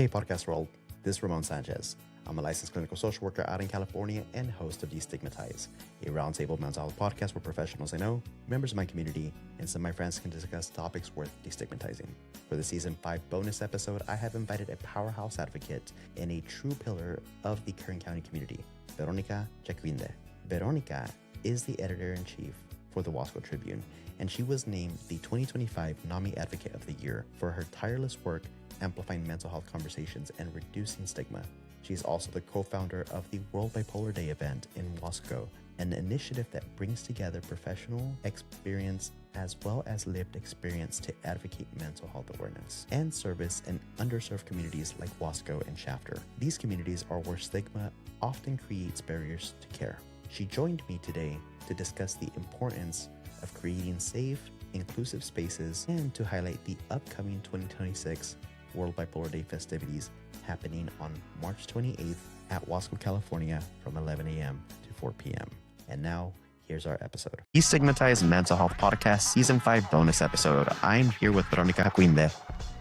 Hey, podcast world. This is Ramon Sanchez. I'm a licensed clinical social worker out in California and host of Destigmatize, a roundtable mental health podcast where professionals I know, members of my community, and some of my friends can discuss topics worth destigmatizing. For the season 5 bonus episode, I have invited a powerhouse advocate and a true pillar of the Kern County community, Veronica Jaquinde. Veronica is the editor-in-chief for the Wasco Tribune, and she was named the 2025 NAMI Advocate of the Year for her tireless work amplifying mental health conversations and reducing stigma. She's also the co-founder of the World Bipolar Day event in Wasco, an initiative that brings together professional experience as well as lived experience to advocate mental health awareness and service in underserved communities like Wasco and Shafter. These communities are where stigma often creates barriers to care. She joined me today to discuss the importance of creating safe, inclusive spaces and to highlight the upcoming 2026 World Bipolar Day festivities happening on March 28th at Wasco, California from 11 a.m. to 4 p.m. And now, here's our episode. Destigmatized Mental Health Podcast Season 5 bonus episode. I'm here with Veronica Jaquinde.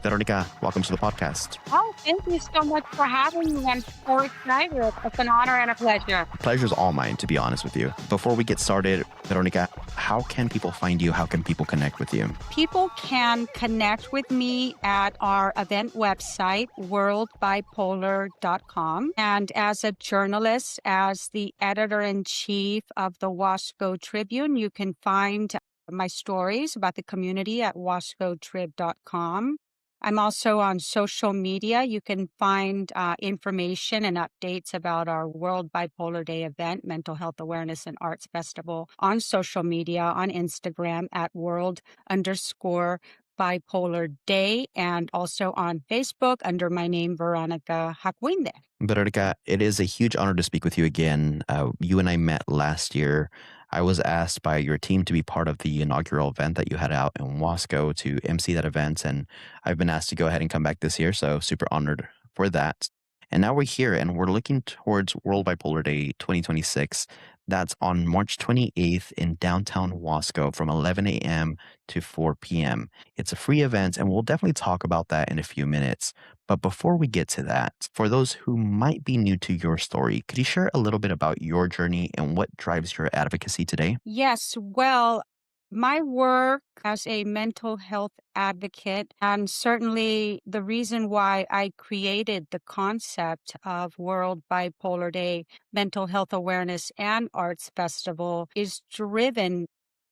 Veronica, welcome to the podcast. Oh, thank you so much for having me. I'm so excited. It's an honor and a pleasure. Pleasure's all mine, to be honest with you. Before we get started, Veronica, how can people find you? How can people connect with you? People can connect with me at our event website, worldbipolar.com. And as a journalist, as the editor-in-chief of the Wasco Tribune, you can find my stories about the community at wascotrib.com. I'm also on social media. You can find information and updates about our World Bipolar Day event, Mental Health Awareness and Arts Festival on social media, on Instagram at world_bipolar day, and also on Facebook under my name, Veronica Jaquinde. Veronica, it is a huge honor to speak with you again. You and I met last year. I was asked by your team to be part of the inaugural event that you had out in Wasco to MC that event, and I've been asked to go ahead and come back this year, so super honored for that. And now we're here, and we're looking towards World Bipolar Day 2026. That's on March 28th in downtown Wasco from 11 a.m. to 4 p.m. It's a free event, and we'll definitely talk about that in a few minutes. But before we get to that, for those who might be new to your story, could you share a little bit about your journey and what drives your advocacy today? Yes, well, my work as a mental health advocate, and certainly the reason why I created the concept of World Bipolar Day Mental Health Awareness and Arts Festival, is driven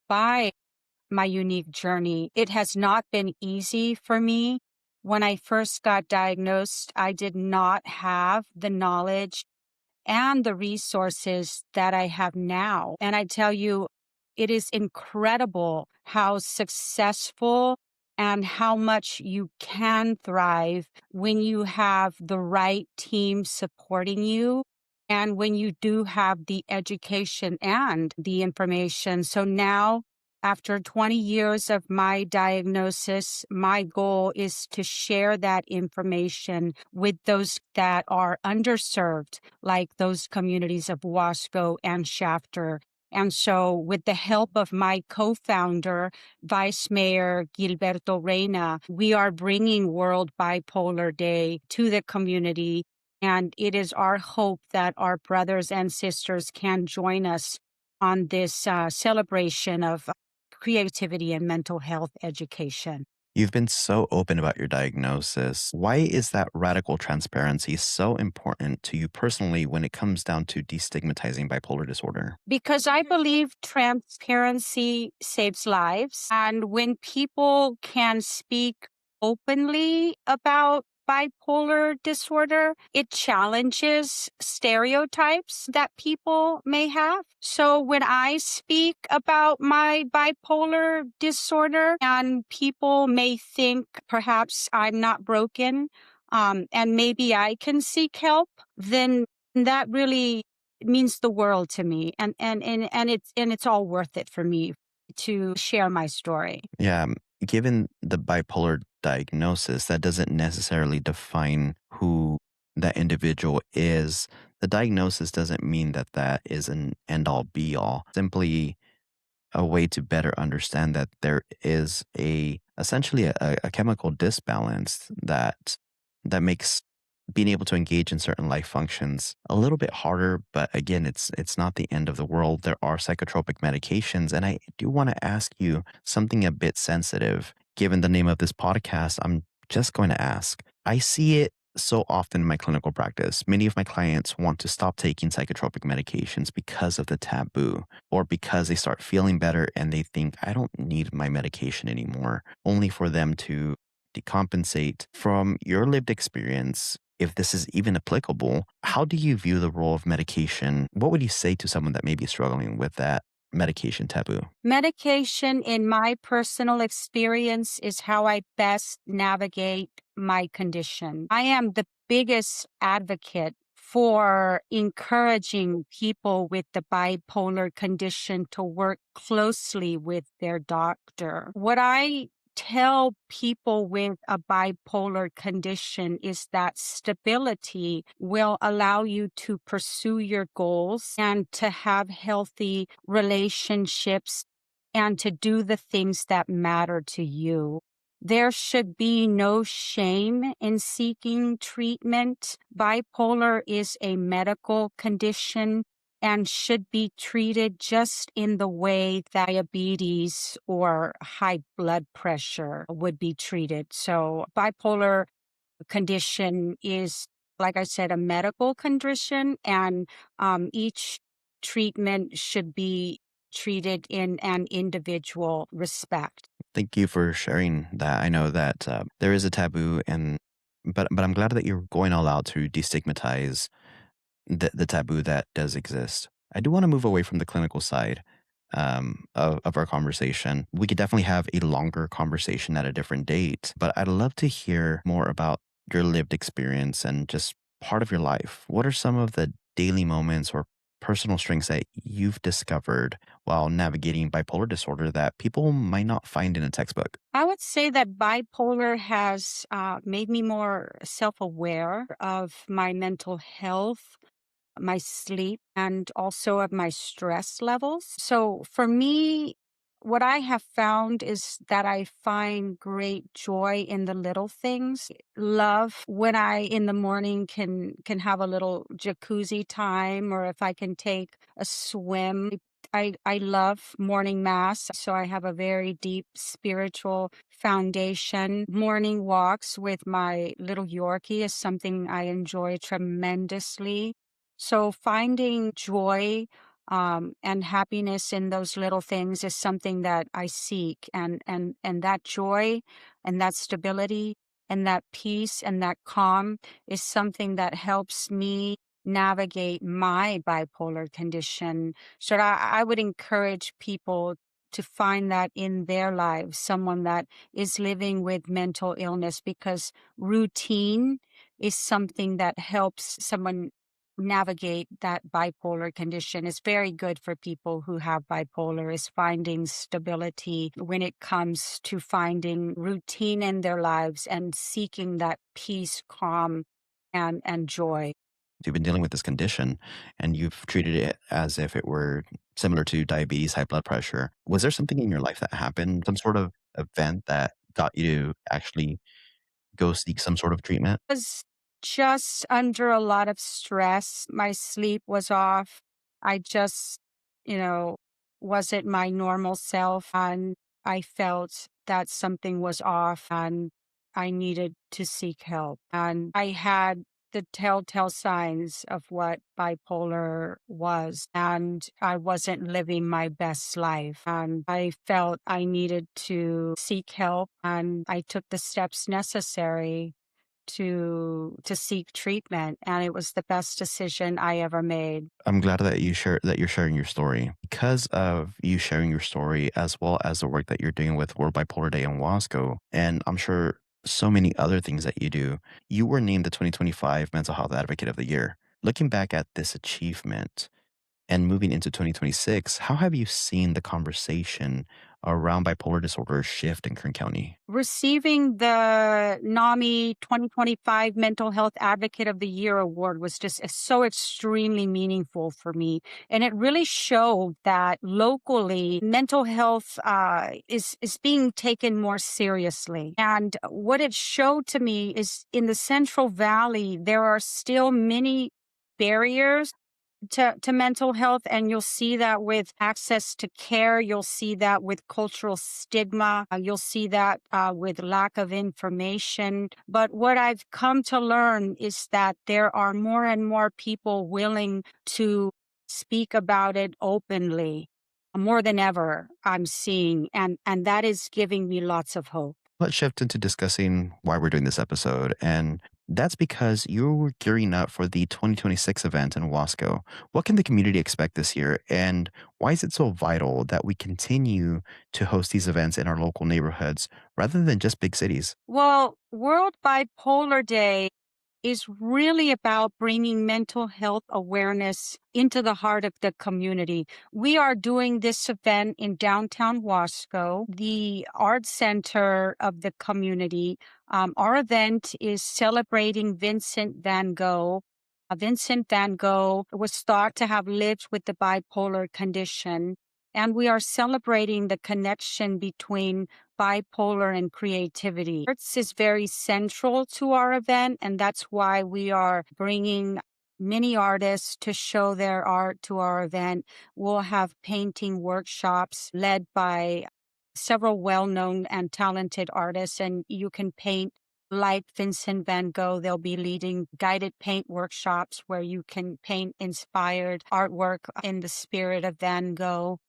by my unique journey. It has not been easy for me. When I first got diagnosed, I did not have the knowledge and the resources that I have now. And I tell you, it is incredible how successful and how much you can thrive when you have the right team supporting you and when you do have the education and the information. So now, after 20 years of my diagnosis, my goal is to share that information with those that are underserved, like those communities of Wasco and Shafter. And so with the help of my co-founder, Vice Mayor Gilberto Reina, we are bringing World Bipolar Day to the community. And it is our hope that our brothers and sisters can join us on this celebration of creativity and mental health education. You've been so open about your diagnosis. Why is that radical transparency so important to you personally when it comes down to destigmatizing bipolar disorder? Because I believe transparency saves lives. And when people can speak openly about bipolar disorder, it challenges stereotypes that people may have. So when I speak about my bipolar disorder and people may think perhaps I'm not broken, and maybe I can seek help, then that really means the world to me. And it's all worth it for me to share my story. Yeah, given the bipolar diagnosis, that doesn't necessarily define who that individual is. The diagnosis doesn't mean that that is an end all be all. Simply a way to better understand that there is essentially a chemical disbalance that makes being able to engage in certain life functions a little bit harder, but again, it's not the end of the world. There are psychotropic medications, and I do want to ask you something a bit sensitive. Given the name of this podcast, I'm just going to ask. I see it so often in my clinical practice. Many of my clients want to stop taking psychotropic medications because of the taboo or because they start feeling better and they think, I don't need my medication anymore, only for them to decompensate. From your lived experience, if this is even applicable, how do you view the role of medication? What would you say to someone that may be struggling with that medication taboo? Medication, in my personal experience, is how I best navigate my condition. I am the biggest advocate for encouraging people with the bipolar condition to work closely with their doctor. What I tell people with a bipolar condition is that stability will allow you to pursue your goals and to have healthy relationships and to do the things that matter to you. There should be no shame in seeking treatment. Bipolar is a medical condition and should be treated just in the way diabetes or high blood pressure would be treated. So, bipolar condition is, like I said, a medical condition, and each treatment should be treated in an individual respect. Thank you for sharing that. I know that there is a taboo, and but I'm glad that you're going all out to destigmatize the taboo that does exist. I do want to move away from the clinical side of our conversation. We could definitely have a longer conversation at a different date, but I'd love to hear more about your lived experience and just part of your life. What are some of the daily moments or personal strengths that you've discovered while navigating bipolar disorder that people might not find in a textbook? I would say that bipolar has made me more self aware of my mental health, my sleep, and also of my stress levels. So for me, what I have found is that I find great joy in the little things. Love when I in the morning can have a little jacuzzi time, or if I can take a swim. I love morning mass, so I have a very deep spiritual foundation. Morning walks with my little Yorkie is something I enjoy tremendously. So finding joy and happiness in those little things is something that I seek, and that joy and that stability and that peace and that calm is something that helps me navigate my bipolar condition. So I would encourage people to find that in their lives, someone that is living with mental illness, because routine is something that helps someone navigate that bipolar condition. Is very good for people who have bipolar, is finding stability when it comes to finding routine in their lives and seeking that peace, calm, and joy. You've been dealing with this condition and you've treated it as if it were similar to diabetes, high blood pressure. Was there something in your life that happened, some sort of event that got you to actually go seek some sort of treatment? Was just under a lot of stress. My sleep was off. I just, you know, wasn't my normal self. And I felt that something was off and I needed to seek help. And I had the telltale signs of what bipolar was. And I wasn't living my best life. And I felt I needed to seek help. And I took the steps necessary to seek treatment, and it was the best decision I ever made. I'm glad that you're sharing your story. Because of you sharing your story as well as the work that you're doing with World Bipolar Day in Wasco, and I'm sure so many other things that you do, you were named the 2025 Mental Health Advocate of the Year. Looking back at this achievement, and moving into 2026, how have you seen the conversation around bipolar disorder shift in Kern County? Receiving the NAMI 2025 Mental Health Advocate of the Year award was just so extremely meaningful for me. And it really showed that locally mental health is being taken more seriously. And what it showed to me is in the Central Valley, there are still many barriers to mental health, and you'll see that with access to care. You'll see that with cultural stigma. You'll see that with lack of information. But what I've come to learn is that there are more and more people willing to speak about it openly, more than ever I'm seeing, and that is giving me lots of hope. Let's shift into discussing why we're doing this episode. And that's because you're gearing up for the 2026 event in Wasco. What can the community expect this year? And why is it so vital that we continue to host these events in our local neighborhoods rather than just big cities? Well, World Bipolar Day is really about bringing mental health awareness into the heart of the community. We are doing this event in downtown Wasco, the art center of the community. Our event is celebrating Vincent van Gogh. Vincent van Gogh was thought to have lived with the bipolar condition, and we are celebrating the connection between bipolar and creativity. Arts is very central to our event, and that's why we are bringing many artists to show their art to our event. We'll have painting workshops led by several well-known and talented artists, and you can paint like Vincent van Gogh. They'll be leading guided paint workshops where you can paint inspired artwork in the spirit of Van Gogh.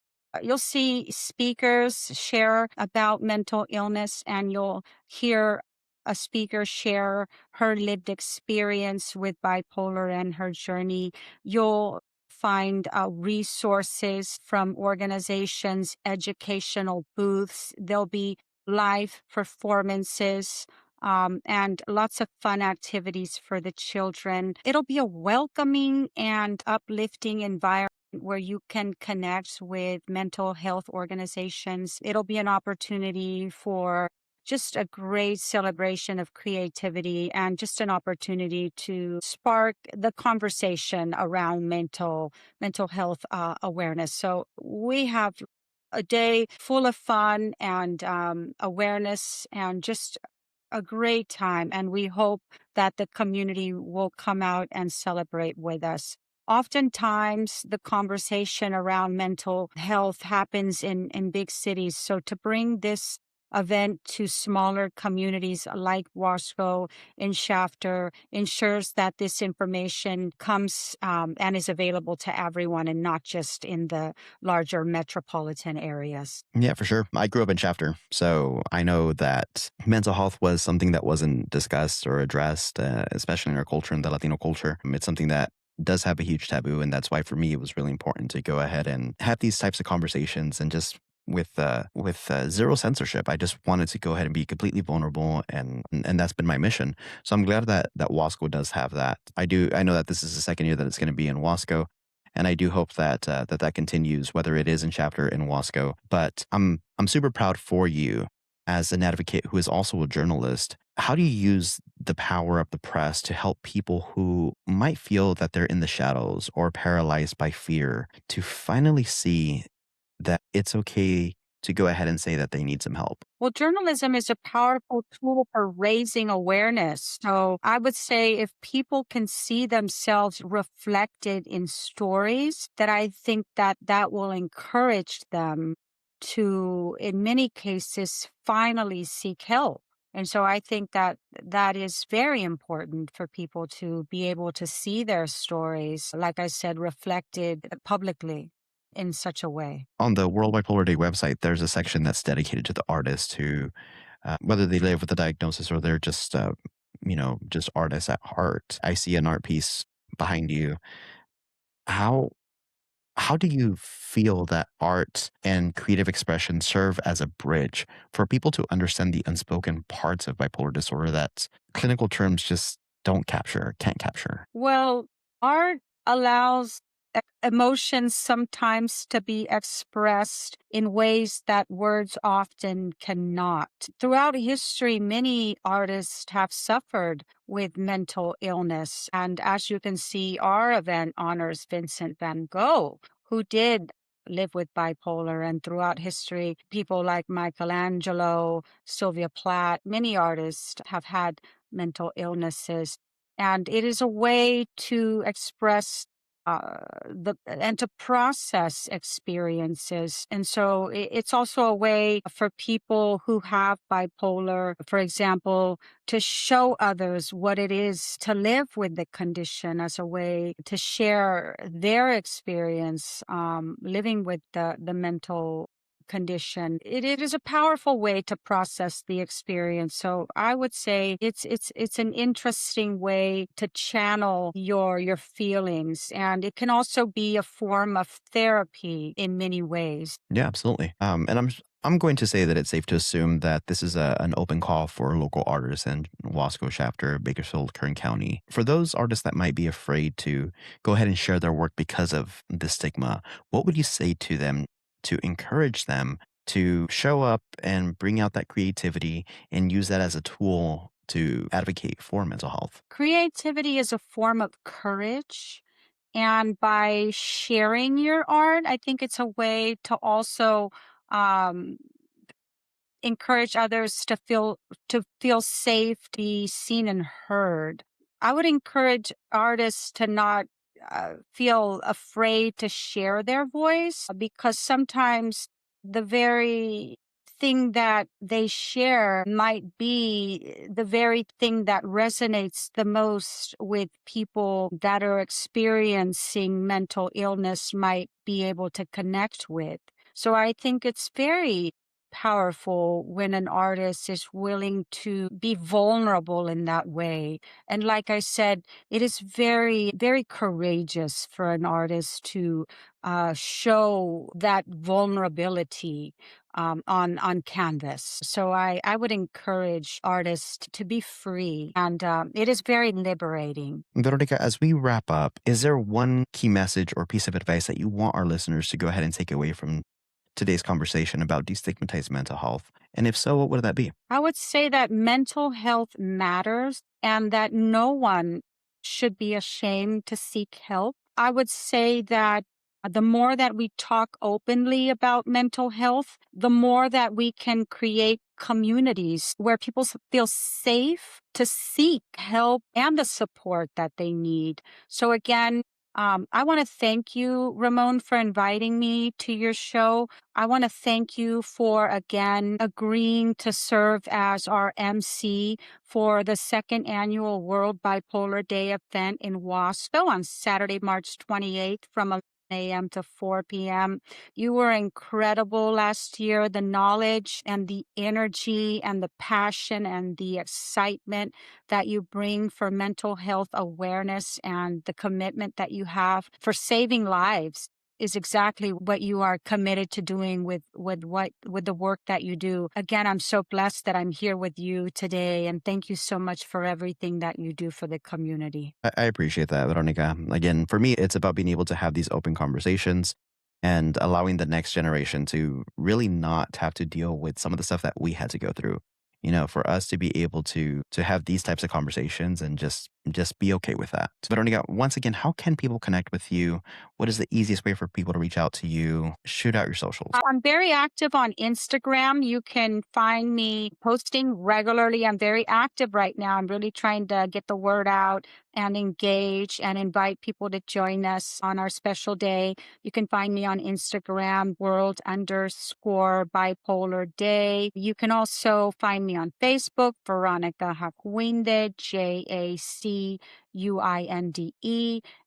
You'll see speakers share about mental illness, and you'll hear a speaker share her lived experience with bipolar and her journey. You'll find resources from organizations, educational booths. There'll be live performances. And lots of fun activities for the children. It'll be a welcoming and uplifting environment where you can connect with mental health organizations. It'll be an opportunity for just a great celebration of creativity and just an opportunity to spark the conversation around mental health awareness. So we have a day full of fun and awareness and just a great time. And we hope that the community will come out and celebrate with us. Oftentimes, the conversation around mental health happens in big cities. So to bring this event to smaller communities like Wasco and Shafter ensures that this information comes and is available to everyone and not just in the larger metropolitan areas. Yeah, for sure. I grew up in Shafter, so I know that mental health was something that wasn't discussed or addressed, especially in our culture, in the Latino culture. It's something that does have a huge taboo, and that's why for me it was really important to go ahead and have these types of conversations and just with zero censorship. I just wanted to go ahead and be completely vulnerable, and that's been my mission. So I'm glad that Wasco does have that. I know that this is the second year that it's going to be in Wasco, and I do hope that that continues, whether it is in Chapter in Wasco. But I'm super proud for you as an advocate who is also a journalist. How do you use the power of the press to help people who might feel that they're in the shadows or paralyzed by fear to finally see that it's okay to go ahead and say that they need some help? Well, journalism is a powerful tool for raising awareness. So I would say if people can see themselves reflected in stories, that I think that will encourage them to, in many cases, finally seek help. And so I think that is very important for people to be able to see their stories, like I said, reflected publicly in such a way. On the World Bipolar Day website, there's a section that's dedicated to the artists who, whether they live with a diagnosis or they're just artists at heart. I see an art piece behind you. How how do you feel that art and creative expression serve as a bridge for people to understand the unspoken parts of bipolar disorder that clinical terms just don't capture, can't capture? Well, art allows emotions sometimes to be expressed in ways that words often cannot. Throughout history, many artists have suffered with mental illness. And as you can see, our event honors Vincent van Gogh, who did live with bipolar. And throughout history, people like Michelangelo, Sylvia Plath, many artists have had mental illnesses. And it is a way to express and to process experiences. And so it's also a way for people who have bipolar, for example, to show others what it is to live with the condition, as a way to share their experience living with the mental condition. It is a powerful way to process the experience. So I would say it's an interesting way to channel your feelings, and it can also be a form of therapy in many ways. Yeah, absolutely. And I'm going to say that it's safe to assume that this is an open call for local artists and Wasco chapter, Bakersfield, Kern County. For those artists that might be afraid to go ahead and share their work because of the stigma, what would you say to them to encourage them to show up and bring out that creativity and use that as a tool to advocate for mental health? Creativity is a form of courage. And by sharing your art, I think it's a way to also um, encourage others to feel safe, to be seen and heard. I would encourage artists to not feel afraid to share their voice, because sometimes the very thing that they share might be the very thing that resonates the most with people that are experiencing mental illness, might be able to connect with. So I think it's very powerful when an artist is willing to be vulnerable in that way. And like I said, it is very, very courageous for an artist to show that vulnerability on canvas. So I would encourage artists to be free, and it is very liberating. Veronica, as we wrap up, is there one key message or piece of advice that you want our listeners to go ahead and take away from today's conversation about destigmatized mental health? And if so, what would that be? I would say that mental health matters and that no one should be ashamed to seek help. I would say that the more that we talk openly about mental health, the more that we can create communities where people feel safe to seek help and the support that they need. So again, I want to thank you, Ramon, for inviting me to your show. I want to thank you for, again, agreeing to serve as our MC for the second annual World Bipolar Day event in Wasco on Saturday, March 28th from 11 a.m. to 4 p.m. You were incredible last year. The knowledge and the energy and the passion and the excitement that you bring for mental health awareness and the commitment that you have for saving lives is exactly what you are committed to doing with the work that you do. Again, I'm so blessed that I'm here with you today, and thank you so much for everything that you do for the community. I appreciate that, Veronica. Again, for me, it's about being able to have these open conversations and allowing the next generation to really not have to deal with some of the stuff that we had to go through. You know, for us to be able to have these types of conversations and just be okay with that. So, Veronica, once again, how can people connect with you? What is the easiest way for people to reach out to you? Shoot out your socials. I'm very active on Instagram. You can find me posting regularly. I'm very active right now. I'm really trying to get the word out and engage and invite people to join us on our special day. You can find me on Instagram, world_bipolar day. You can also find me on Facebook, Veronica Jacquinde, JACUINDE.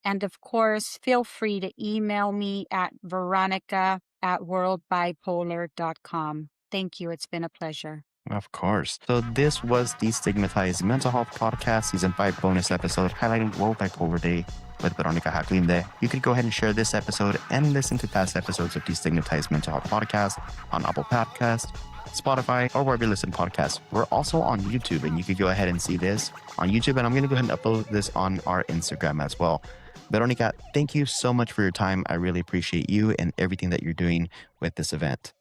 And of course, feel free to email me at veronica@worldbipolar.com. Thank you. It's been a pleasure. Of course. So this was Destigmatized Mental Health Podcast, Season 5 bonus episode highlighting World Bipolar Day with Veronica Jacquinde. You could go ahead and share this episode and listen to past episodes of Destigmatized Mental Health Podcast on Apple Podcasts, Spotify, or wherever you listen to podcasts. We're also on YouTube, and you could go ahead and see this on YouTube, and I'm going to go ahead and upload this on our Instagram as well. Veronica, thank you so much for your time. I really appreciate you and everything that you're doing with this event.